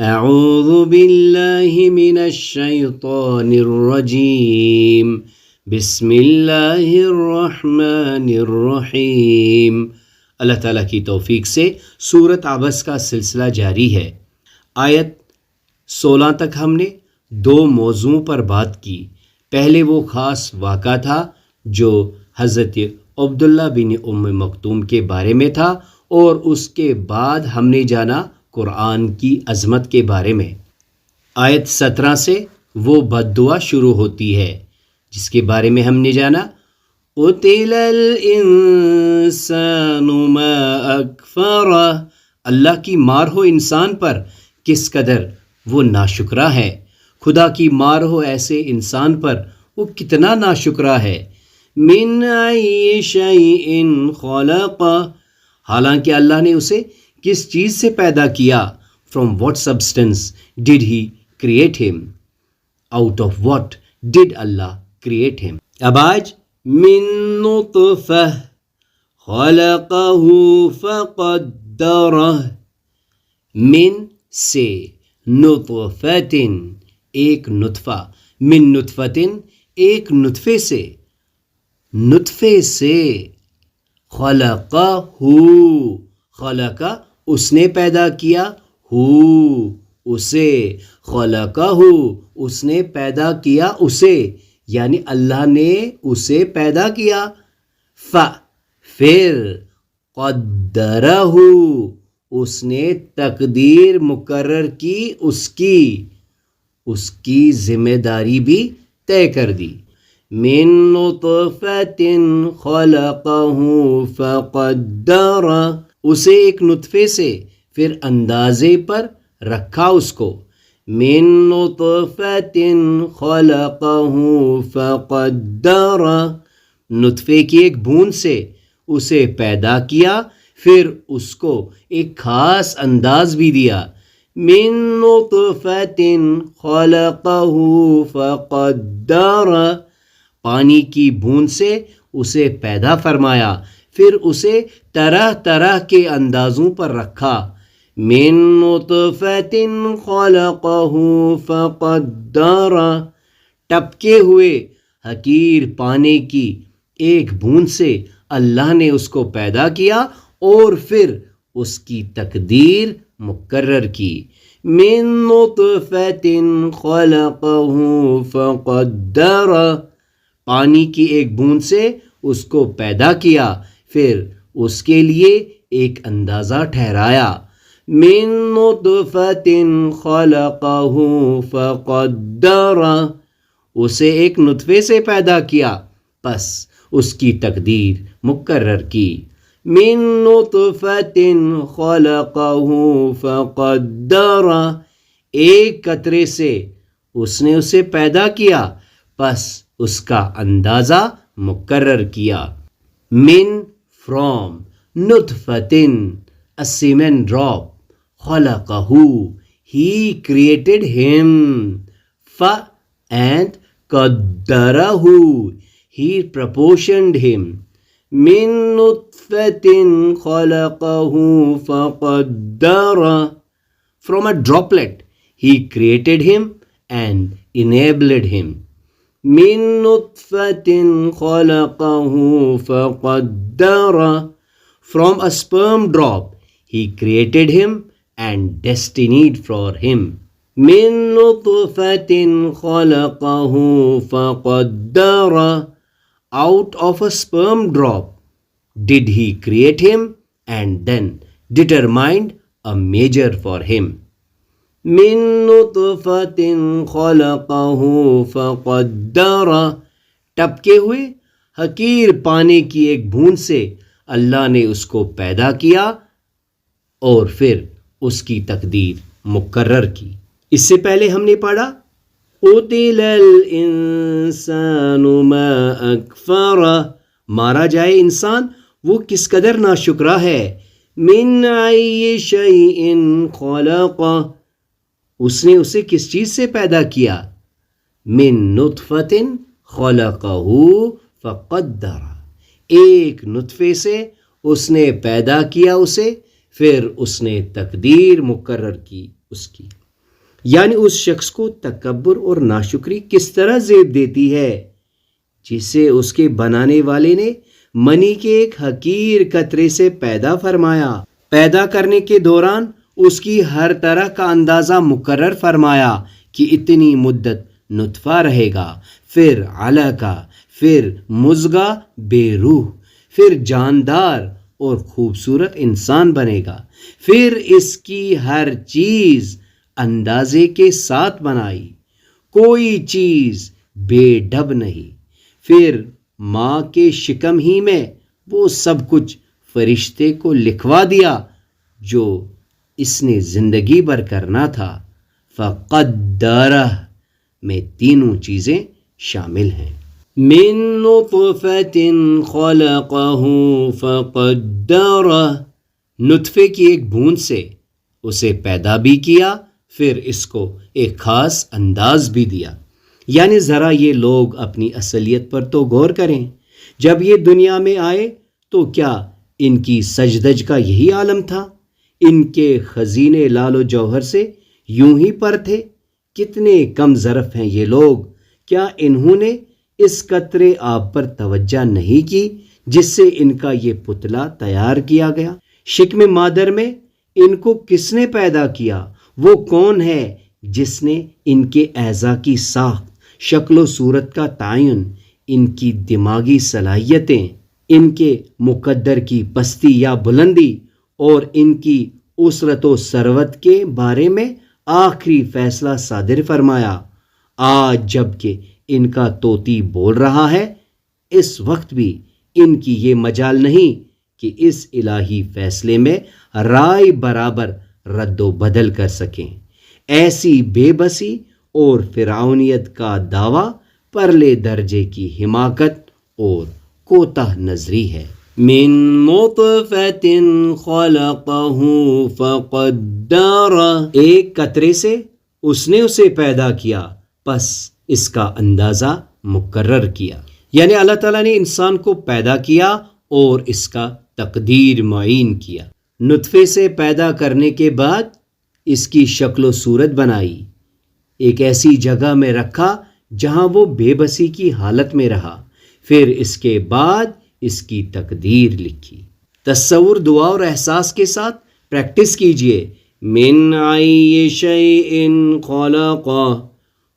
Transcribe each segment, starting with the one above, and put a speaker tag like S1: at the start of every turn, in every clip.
S1: اعوذ باللہ من الشیطان الرجیم بسم اللہ الرحمن الرحیم۔ اللہ تعالیٰ کی توفیق سے سورۃ عبس کا سلسلہ جاری ہے۔ آیت 16 تک ہم نے دو موضوعوں پر بات کی۔ پہلے وہ خاص واقعہ تھا جو حضرت عبداللہ بن ام مکتوم کے بارے میں تھا، اور اس کے بعد ہم نے جانا قرآن کی عظمت کے بارے میں۔ آیت 17 سے وہ بد دعا شروع ہوتی ہے جس کے بارے میں ہم نے جانا قتل الانسان ما اکفرہ، اللہ کی مار ہو انسان پر کس قدر وہ ناشکرا ہے، خدا کی مار ہو ایسے انسان پر وہ کتنا ناشکرا ہے۔ من ای شیء خلقہ، حالانکہ اللہ نے اسے کس چیز سے پیدا کیا۔ From what substance did he create him? Out of what did Allah create him? اب آج من نطفہ خلقہ فقدرہ، من سے، نطفۃ ایک نطفہ، من نطفۃ ایک نطفے سے، نطفے سے، خلقہ خلقہ اس نے پیدا کیا، اسے، خلقہ اس نے پیدا کیا اسے، یعنی اللہ نے اسے پیدا کیا۔ پھر قدرہ اس نے تقدیر مقرر کی، اس کی ذمہ داری بھی طے کر دی۔ من نطفۃ خلقہ فقدرہ، اسے ایک نطفے سے پھر اندازے پر رکھا اس کو۔ من نطفۃ خلقہ فقدرہ، نطفے کی ایک بوند سے اسے پیدا کیا، پھر اس کو ایک خاص انداز بھی دیا۔ من نطفۃ خلقہ فقدرہ، پانی کی بوند سے اسے پیدا فرمایا، پھر اسے طرح طرح کے اندازوں پر رکھا۔ من نطفۃ خلقہ فقدرہ، ٹپکے ہوئے حقیر پانی کی ایک بوند سے اللہ نے اس کو پیدا کیا اور پھر اس کی تقدیر مقرر کی۔ من نطفۃ خلقہ فقدرہ، پانی کی ایک بوند سے اس کو پیدا کیا، پھر اس کے لیے ایک اندازہ ٹھہرایا۔ من نطفۃ خلقہ فقدرہ، اسے ایک نطفے سے پیدا کیا، پس اس کی تقدیر مقرر کی۔ من نطفۃ خلقہ فقدرہ، ایک قطرے سے اس نے اسے پیدا کیا، پس اس کا اندازہ مقرر کیا۔ من from نطفۃ a semen drop، خلقہ he created him، and قدرہ he proportioned him۔ من نطفۃ خلقہ فقدرہ، from a droplet he created him and enabled him۔ من نطفۃ خلقہ فقدرہ، from a sperm drop he created him and destined for him۔ من نطفۃ خلقہ فقدرہ، out of a sperm drop did he create him and then determined a measure for him۔ من نطفۃ خلقہ فقدرہ، ٹپکے ہوئے حقیر پانی کی ایک بوند سے اللہ نے اس کو پیدا کیا اور پھر اس کی تقدیر مقرر کی۔ اس سے پہلے ہم نے پڑھا قتل الانسان ما اکفرہ، مارا جائے انسان وہ کس قدر ناشکرا ہے۔ من ای شیء خلقہ، اس نے اسے کس چیز سے پیدا کیا۔ من نطفۃ خلقہ فقدرہ، ایک نطفے سے اس نے پیدا کیا اسے، پھر اس نے تقدیر مقرر کی اس کی۔ یعنی اس شخص کو تکبر اور ناشکری کس طرح زیب دیتی ہے، جسے اس کے بنانے والے نے منی کے ایک حقیر قطرے سے پیدا فرمایا، پیدا کرنے کے دوران اس کی ہر طرح کا اندازہ مقرر فرمایا کہ اتنی مدت نطفہ رہے گا، پھر علقہ، پھر مضغہ بے روح، پھر جاندار اور خوبصورت انسان بنے گا، پھر اس کی ہر چیز اندازے کے ساتھ بنائی، کوئی چیز بے ڈب نہیں، پھر ماں کے شکم ہی میں وہ سب کچھ فرشتے کو لکھوا دیا جو اس نے زندگی بھر کرنا تھا۔ فقدرہ میں تینوں چیزیں شامل ہیں۔ من نطفۃ خلقہ فقدرہ، نطفے کی ایک بوند سے اسے پیدا بھی کیا، پھر اس کو ایک خاص انداز بھی دیا۔ یعنی ذرا یہ لوگ اپنی اصلیت پر تو غور کریں، جب یہ دنیا میں آئے تو کیا ان کی سجدج کا یہی عالم تھا؟ ان کے خزینے لال و جوہر سے یوں ہی پر تھے؟ کتنے کم ظرف ہیں یہ لوگ! کیا انہوں نے اس قطرے آب پر توجہ نہیں کی جس سے ان کا یہ پتلا تیار کیا گیا؟ شکم مادر میں ان کو کس نے پیدا کیا؟ وہ کون ہے جس نے ان کے اعضاء کی ساخت، شکل و صورت کا تعین، ان کی دماغی صلاحیتیں، ان کے مقدر کی پستی یا بلندی اور ان کی اسرت و ثروت کے بارے میں آخری فیصلہ صادر فرمایا؟ آج جب کہ ان کا طوطی بول رہا ہے، اس وقت بھی ان کی یہ مجال نہیں کہ اس الہی فیصلے میں رائے برابر رد و بدل کر سکیں۔ ایسی بے بسی اور فرعونیت کا دعویٰ پرلے درجے کی حماقت اور کوتاہ نظری ہے۔ من نطفۃ خلقہ فقدرہ، ایک قطرے سے اس نے اسے پیدا کیا، پس اس کا اندازہ مقرر کیا۔ یعنی اللہ تعالیٰ نے انسان کو پیدا کیا اور اس کا تقدیر معین کیا۔ نطفے سے پیدا کرنے کے بعد اس کی شکل و صورت بنائی، ایک ایسی جگہ میں رکھا جہاں وہ بے بسی کی حالت میں رہا، پھر اس کے بعد اس کی تقدیر لکھی۔ تصور، دعا اور احساس کے ساتھ پریکٹس کیجئے۔ من ای شیء خلقہ،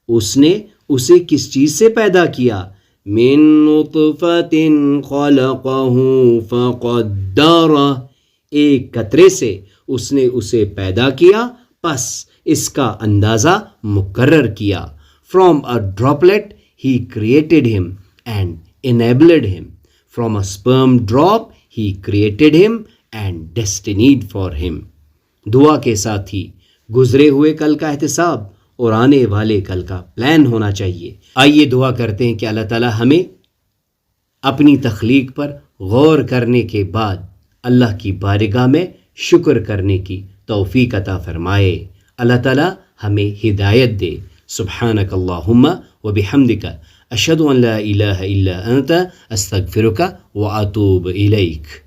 S1: اس نے اسے کس چیز سے پیدا کیا؟ من نطفۃ خلقہ فقدرہ، ایک قطرے سے اس نے اسے پیدا کیا، پس اس کا اندازہ مقرر کیا۔ From a droplet he created him and enabled him. From a sperm drop he created him and destined for him. دعا کے ساتھ ہی گزرے ہوئے کل کا احتساب اور آنے والے کل کا پلان ہونا چاہیے۔ آئیے دعا کرتے ہیں کہ اللہ تعالی ہمیں اپنی تخلیق پر غور کرنے کے بعد اللہ کی بارگاہ میں شکر کرنے کی توفیق عطا فرمائے۔ اللہ تعالی ہمیں ہدایت دے۔ سبحانک اللہم و بحمدک، اشہد ان لا الہ الا انت، استغفرک و اتوب الیک۔